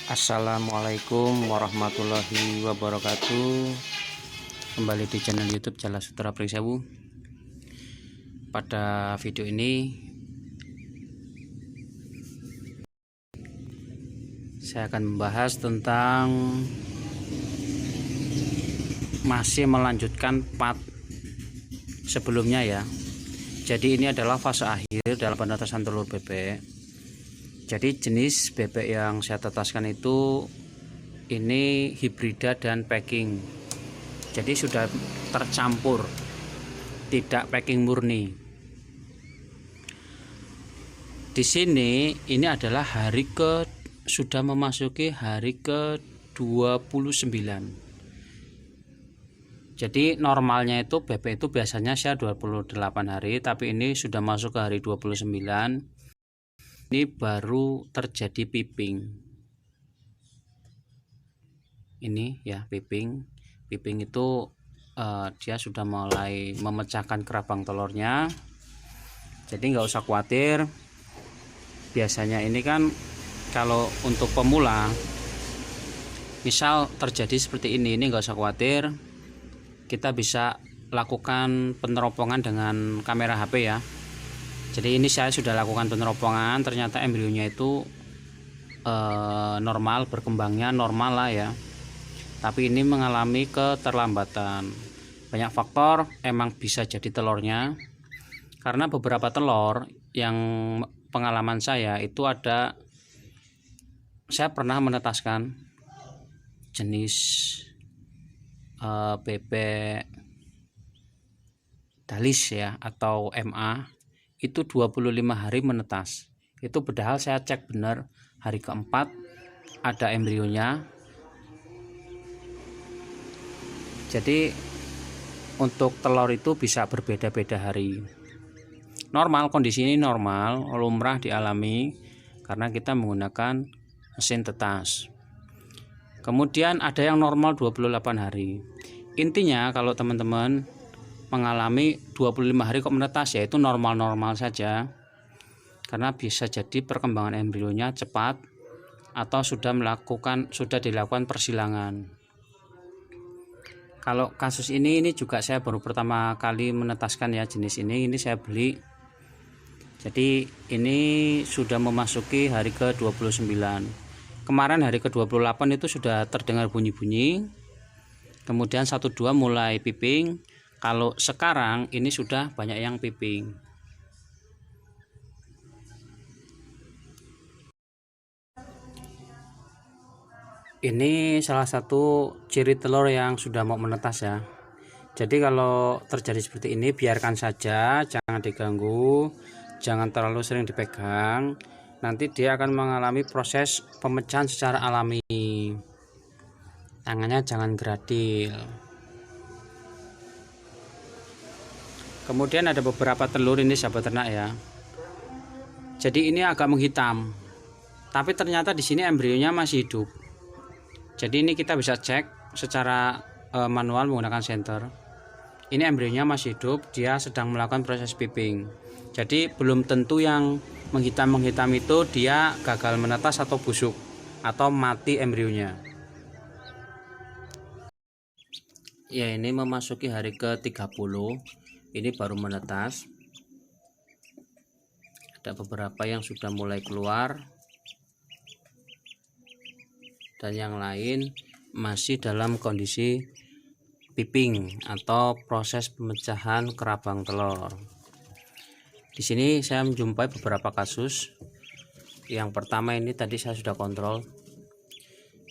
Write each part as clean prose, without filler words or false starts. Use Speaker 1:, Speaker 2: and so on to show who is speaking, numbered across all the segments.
Speaker 1: Assalamualaikum warahmatullahi wabarakatuh. Kembali di channel YouTube Jala Sutera Pringsewu. Pada video ini saya akan membahas tentang masih melanjutkan part sebelumnya ya. Jadi ini adalah fase akhir dalam penetasan telur bebek. Jadi jenis bebek yang saya tetaskan itu ini hibrida dan packing. Jadi sudah tercampur, tidak packing murni. Di sini ini adalah sudah memasuki hari ke-29. Jadi normalnya itu bebek itu biasanya saya 28 hari, tapi ini sudah masuk ke hari 29. Ini baru terjadi piping. Ini ya piping itu dia sudah mulai memecahkan kerabang telurnya. Jadi nggak usah khawatir. Biasanya ini kan kalau untuk pemula, misal terjadi seperti ini nggak usah khawatir. Kita bisa lakukan peneropongan dengan kamera HP ya. Jadi ini saya sudah lakukan peneropongan, ternyata embrionya itu normal, berkembangnya normal lah ya. Tapi ini mengalami keterlambatan. Banyak faktor emang bisa jadi telurnya. Karena beberapa telur yang pengalaman saya itu saya pernah menetaskan jenis bebek dalis ya atau MA itu 25 hari menetas. Itu padahal saya cek benar hari keempat ada embrionya. Jadi untuk telur itu bisa berbeda-beda hari. Normal, kondisi ini normal, lumrah dialami karena kita menggunakan mesin tetas. Kemudian ada yang normal 28 hari. Intinya kalau teman-teman mengalami 25 hari kok menetas, ya itu normal-normal saja. Karena bisa jadi perkembangan embrionya cepat atau sudah dilakukan persilangan. Kalau kasus ini juga saya baru pertama kali menetaskan ya jenis ini saya beli. Jadi ini sudah memasuki hari ke-29. Kemarin hari ke-28 itu sudah terdengar bunyi-bunyi. Kemudian 1-2 mulai piping. Kalau sekarang ini sudah banyak yang piping. Ini salah satu ciri telur yang sudah mau menetas ya. Jadi kalau terjadi seperti ini biarkan saja, jangan diganggu, jangan terlalu sering dipegang. Nanti dia akan mengalami proses pemecahan secara alami. Tangannya jangan geradil. Kemudian ada beberapa telur ini sahabat ternak ya. Jadi ini agak menghitam. Tapi ternyata di sini embrionya masih hidup. Jadi ini kita bisa cek secara manual menggunakan senter. Ini embrionya masih hidup, dia sedang melakukan proses piping. Jadi belum tentu yang menghitam itu dia gagal menetas atau busuk atau mati embrionya. Ya, ini memasuki hari ke-30. Ini baru menetas. Ada beberapa yang sudah mulai keluar. Dan yang lain masih dalam kondisi piping atau proses pemecahan kerabang telur. Di sini saya menjumpai beberapa kasus. Yang pertama ini tadi saya sudah kontrol.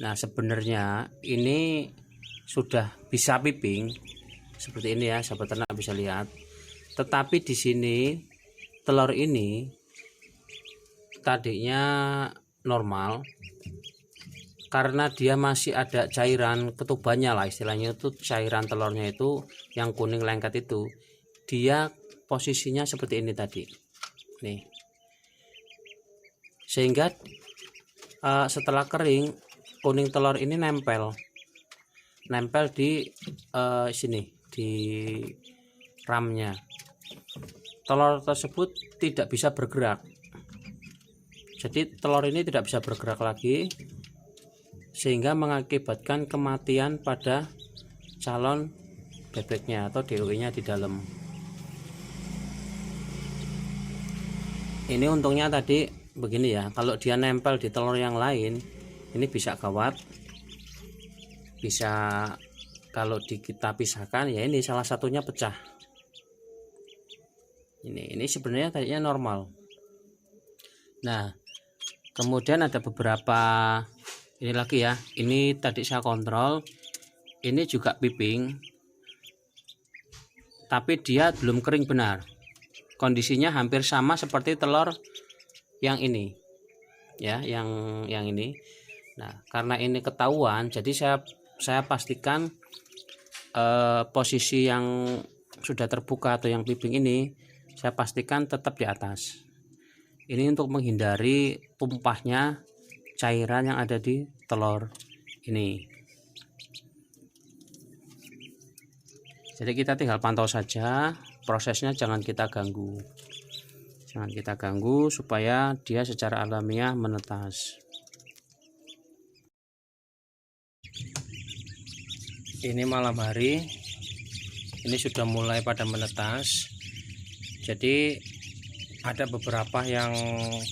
Speaker 1: Nah, sebenarnya ini sudah bisa piping seperti ini ya, sahabat ternak bisa lihat. Tetapi di sini telur ini tadinya normal. Karena dia masih ada cairan ketubannya lah istilahnya, itu cairan telurnya itu yang kuning lengket itu, dia posisinya seperti ini tadi nih, sehingga setelah kering kuning telur ini nempel di sini di ramnya. Telur tersebut tidak bisa bergerak, jadi telur ini tidak bisa bergerak lagi. sehingga mengakibatkan kematian pada calon bebeknya atau DOI-nya di dalam. Ini untungnya tadi begini ya, kalau dia nempel di telur yang lain ini bisa gawat, bisa kalau kita pisahkan ya ini salah satunya pecah. Ini sebenarnya tadinya normal. Nah, kemudian ada beberapa ini lagi ya, ini tadi saya kontrol, ini juga piping tapi dia belum kering benar, kondisinya hampir sama seperti telur yang ini ya, yang ini. Nah, karena ini ketahuan, jadi saya pastikan posisi yang sudah terbuka atau yang piping ini saya pastikan tetap di atas. Ini untuk menghindari tumpahnya cairan yang ada di telur ini. Jadi kita tinggal pantau saja prosesnya, jangan kita ganggu. Jangan kita ganggu supaya dia secara alamiah menetas. Ini malam hari, ini sudah mulai pada menetas. Jadi ada beberapa yang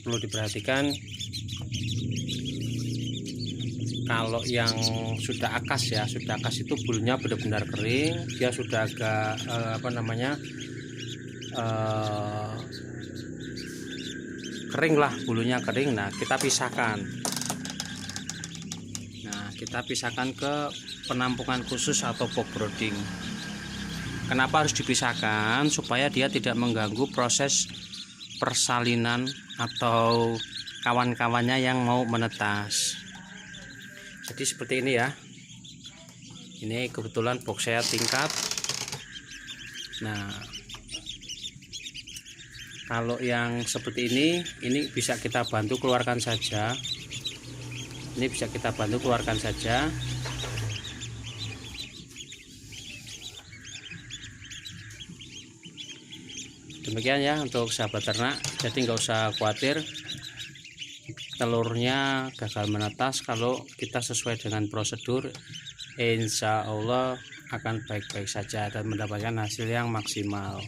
Speaker 1: perlu diperhatikan. Kalau yang sudah akas ya, sudah akas itu bulunya benar-benar kering, dia sudah agak kering lah, bulunya kering. Nah, kita pisahkan. Nah, kita pisahkan ke penampungan khusus atau box brooding. Kenapa harus dipisahkan? Supaya dia tidak mengganggu proses persalinan atau kawan-kawannya yang mau menetas. Jadi seperti ini ya. Ini kebetulan box saya tingkat. Nah, kalau yang seperti ini bisa kita bantu keluarkan saja. Ini bisa kita bantu keluarkan saja. Demikian ya untuk sahabat ternak. Jadi nggak usah khawatir telurnya gagal menetas. Kalau kita sesuai dengan prosedur, insya Allah akan baik-baik saja dan mendapatkan hasil yang maksimal.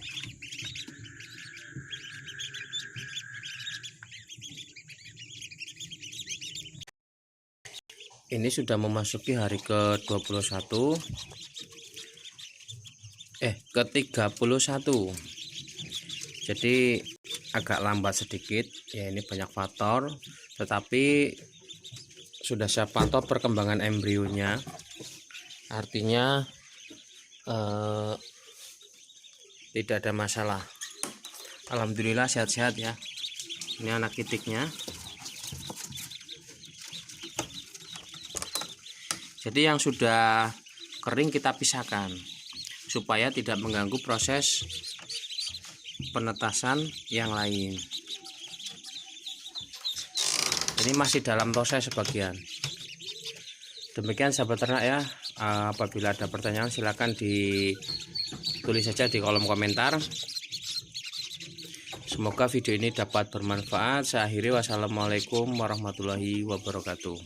Speaker 1: Ini sudah memasuki hari ke-21, ke-31. Jadi agak lambat sedikit ya, ini banyak faktor, tetapi sudah saya pantau perkembangan embrionya, artinya tidak ada masalah. Alhamdulillah sehat-sehat ya. Ini anak itiknya. Jadi yang sudah kering kita pisahkan supaya tidak mengganggu proses penetasan yang lain. Ini masih dalam proses sebagian. Demikian sahabat ternak ya. Apabila ada pertanyaan silakan ditulis saja di kolom komentar. Semoga video ini dapat bermanfaat. Saya akhiri, wassalamualaikum warahmatullahi wabarakatuh.